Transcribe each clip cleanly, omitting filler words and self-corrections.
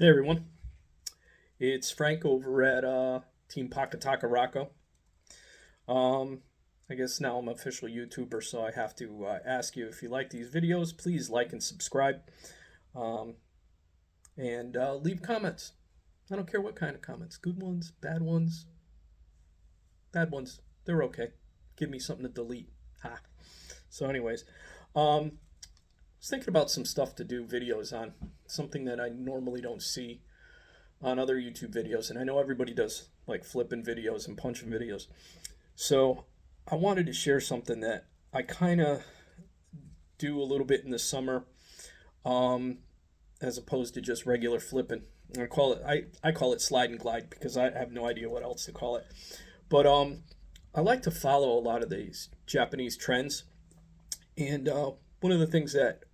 Hey everyone, it's Frank over at Team Pakataka Rocco. Um, I guess now I'm an official YouTuber, so I have to ask you if you like these videos, please like and subscribe, um, and leave comments. I don't care what kind of comments, good ones, bad ones, they're okay. Give me something to delete. Ha. So, anyways, I was thinking about some stuff to do videos on, something that I normally don't see on other YouTube videos, and I know everybody does like flipping videos and punching videos. So I wanted to share something that I kind of do a little bit in the summer, um, as opposed to just regular flipping. I call it slide and glide because I have no idea what else to call it. But I like to follow a lot of these Japanese trends, and one of the things that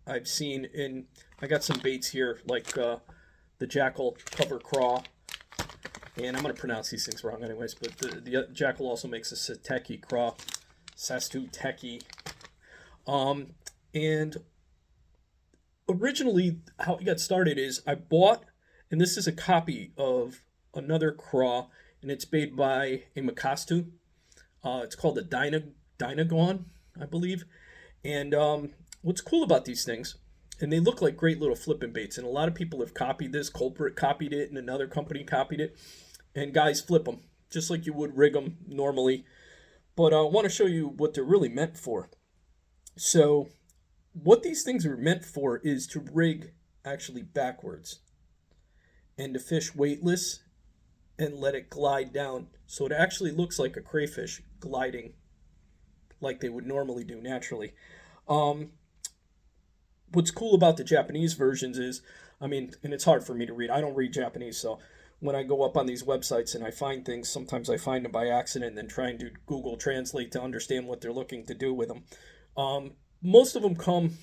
I've seen in I got some baits here like the jackal cover craw, and I'm going to pronounce these things wrong anyways, but the jackal also makes a sateki craw, sastu teki. And originally how it got started is I bought, and this is a copy of another craw, and it's made by a Makastu. It's called a Dynagon, I believe. And what's cool about these things, and they look like great little flipping baits, and a lot of people have copied this. Culprit copied it, and another company copied it. And guys flip them just like you would rig them normally. But I want to show you what they're really meant for. So, what these things are meant for is to rig actually backwards and to fish weightless and let it glide down. So it actually looks like a crayfish gliding like they would normally do naturally. Um, what's cool about the Japanese versions is, I mean, and it's hard for me to read. I don't read Japanese, so when I go up on these websites and I find things, sometimes I find them by accident and then try and do Google Translate to understand what they're looking to do with them. Most of them come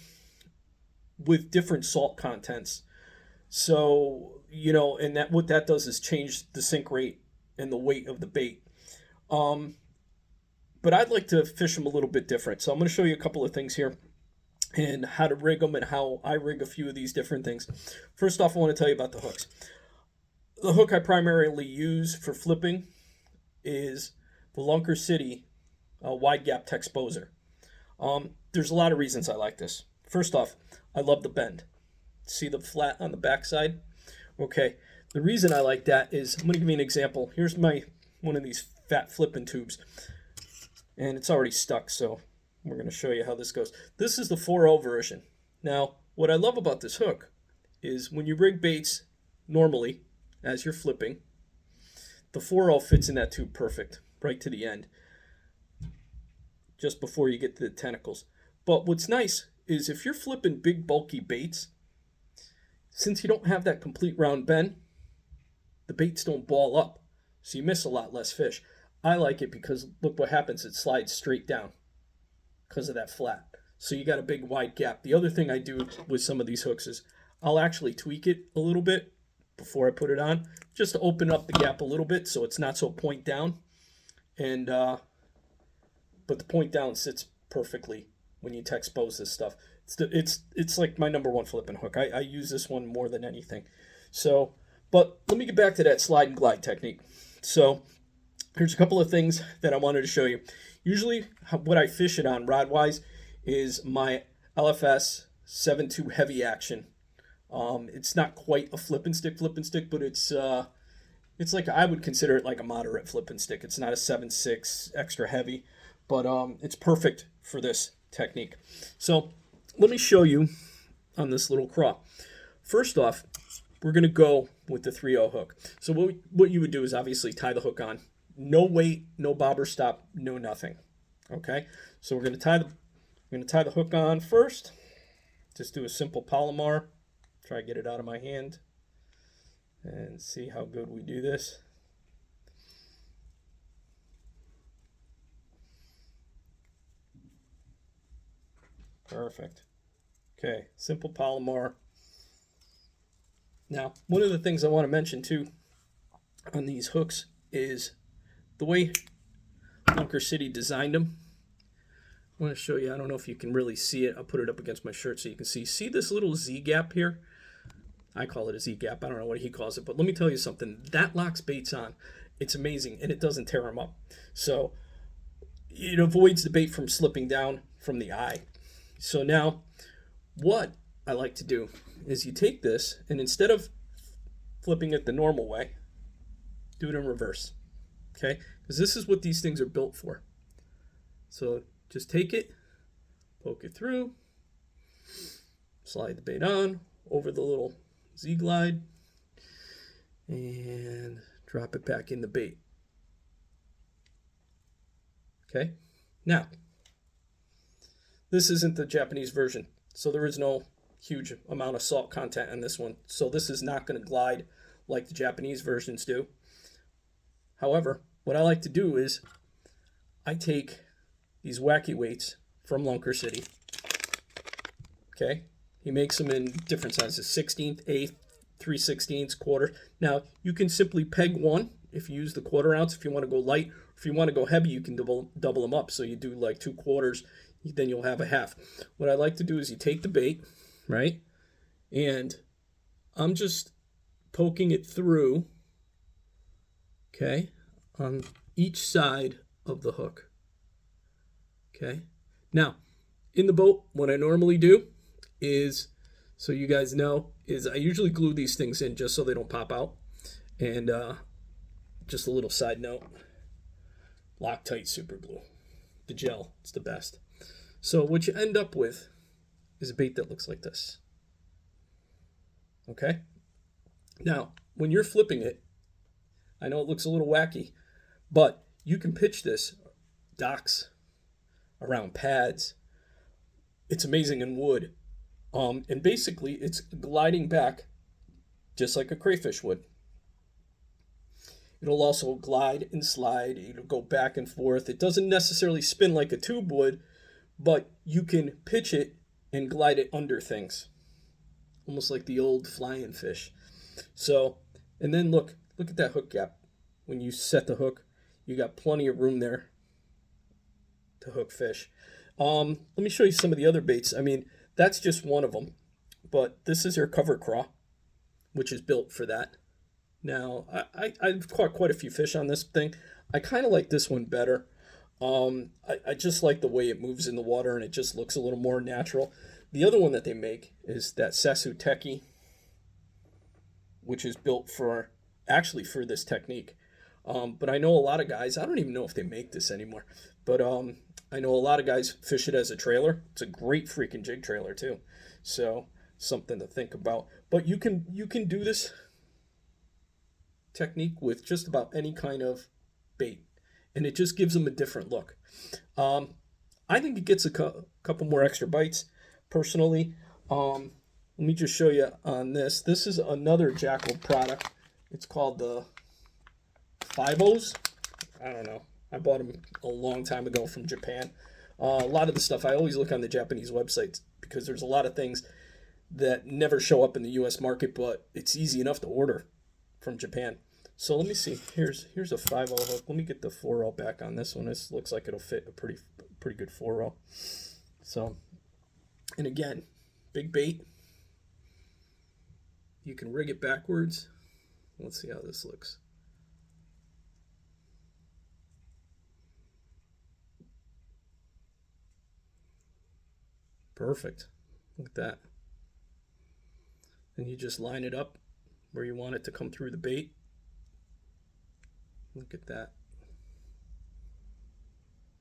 with different salt contents. So, and that what that does is change the sink rate and the weight of the bait. Um, but I'd like to fish them a little bit different. So I'm going to show you a couple of things here and how to rig them and how I rig a few of these different things. First off, I want to tell you about the hooks. The hook I primarily use for flipping is the Lunker City wide gap Texposer. There's a lot of reasons I like this. First off, I love the bend. See the flat on the backside? Okay, the reason I like that is, I'm going to give you an example. Here's one of these fat flipping tubes, and it's already stuck, so we're going to show you how this goes. This is the 4.0 version. Now, what I love about this hook is when you rig baits normally, as you're flipping, the 4.0 fits in that tube perfect, right to the end, just before you get to the tentacles. But what's nice is if you're flipping big bulky baits, since you don't have that complete round bend, the baits don't ball up, so you miss a lot less fish. I like it because look what happens, it slides straight down because of that flat. So you got a big wide gap. The other thing I do with some of these hooks is I'll actually tweak it a little bit before I put it on, just to open up the gap a little bit so it's not so point down. And but the point down sits perfectly when you Texpose this stuff. It's like my number one flipping hook. I use this one more than anything. So, but let me get back to that slide and glide technique. So here's a couple of things that I wanted to show you. Usually what I fish it on rod wise is my LFS 7.2 heavy action. It's not quite a flipping stick, but it's like, I would consider it like a moderate flipping stick. It's not a 7.6 extra heavy, but it's perfect for this technique. So let me show you on this little craw. First off, we're going to go with the 3.0 hook. So what you would do is obviously tie the hook on. No weight, no bobber stop, no nothing. Okay? So we're going to tie the hook on first. Just do a simple Palomar. Try to get it out of my hand and see how good we do this. Perfect. Okay, simple Palomar. Now, one of the things I want to mention too on these hooks is the way Lunker City designed them. I want to show you, I don't know if you can really see it. I'll put it up against my shirt so you can see. See this little Z gap here? I call it a Z-gap. I don't know what he calls it, but let me tell you something. That locks baits on. It's amazing, and it doesn't tear them up. So it avoids the bait from slipping down from the eye. So now what I like to do is you take this, and instead of flipping it the normal way, do it in reverse. Okay? Because this is what these things are built for. So just take it, poke it through, slide the bait on over the little Z-glide, and drop it back in the bait. Okay? Now, this isn't the Japanese version, so there is no huge amount of salt content in this one. So this is not going to glide like the Japanese versions do. However, what I like to do is I take these wacky weights from Lunker City. Okay? He makes them in different sizes, 16th, 8th, 3/16, quarter. Now, you can simply peg one if you use the 1/4 ounce. If you want to go light, if you want to go heavy, you can double them up. So you do like 2 quarters, then you'll have a half. What I like to do is you take the bait, right? And I'm just poking it through, okay, on each side of the hook. Okay? Now, in the boat, what I normally do is, so you guys know, is I usually glue these things in just so they don't pop out. And just a little side note, Loctite super glue. The gel, it's the best. So what you end up with is a bait that looks like this. Okay? Now, when you're flipping it, I know it looks a little wacky, but you can pitch this docks, around pads. It's amazing in wood. And basically, it's gliding back just like a crayfish would. It'll also glide and slide. It'll go back and forth. It doesn't necessarily spin like a tube would, but you can pitch it and glide it under things. Almost like the old flying fish. So, and then look at that hook gap. When you set the hook, you got plenty of room there to hook fish. Let me show you some of the other baits. I mean, that's just one of them. But this is your cover craw, which is built for that. Now, I've caught quite a few fish on this thing. I kind of like this one better. I just like the way it moves in the water, and it just looks a little more natural. The other one that they make is that Sasu Teki, which is built for, actually for this technique. But I know a lot of guys, I don't even know if they make this anymore, but I know a lot of guys fish it as a trailer. It's a great freaking jig trailer too. So something to think about. But you can do this technique with just about any kind of bait, and it just gives them a different look. I think it gets a couple more extra bites personally. Let me just show you on this. This is another Jackal product. It's called the 5-O's. I don't know. I bought them a long time ago from Japan. A lot of the stuff, I always look on the Japanese websites because there's a lot of things that never show up in the U.S. market, but it's easy enough to order from Japan. So let me see. Here's a 5-0 hook. Let me get the 4-0 back on this one. This looks like it'll fit a pretty good 4-0. So, and again, big bait. You can rig it backwards. Let's see how this looks. Perfect. Look at that. And you just line it up where you want it to come through the bait. Look at that.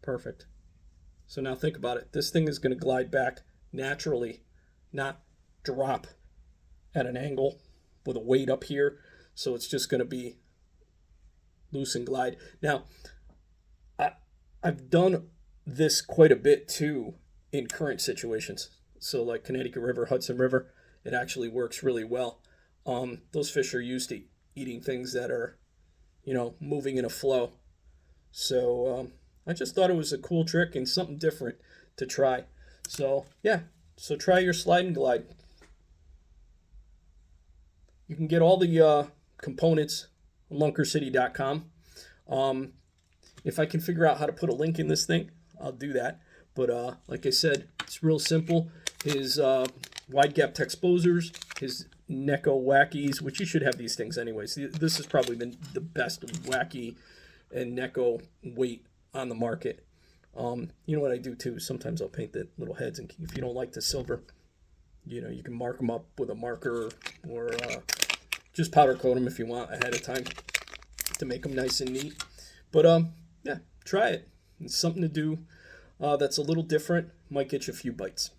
Perfect. So now think about it. This thing is going to glide back naturally, not drop at an angle with a weight up here. So it's just going to be loose and glide. Now, I've done this quite a bit too in current situations. So like Connecticut River, Hudson River, it actually works really well. Those fish are used to eating things that are, moving in a flow. So I just thought it was a cool trick and something different to try. So yeah, so try your slide and glide. You can get all the components on lunkercity.com. If I can figure out how to put a link in this thing, I'll do that. But like I said, it's real simple. His wide gap Texposers, his Necco Wackies, which you should have these things anyways. This has probably been the best Wacky and Necco weight on the market. You know what I do too? Sometimes I'll paint the little heads, and if you don't like the silver, you can mark them up with a marker, or just powder coat them if you want ahead of time to make them nice and neat. But yeah, try it. It's something to do that's a little different. Might get you a few bites.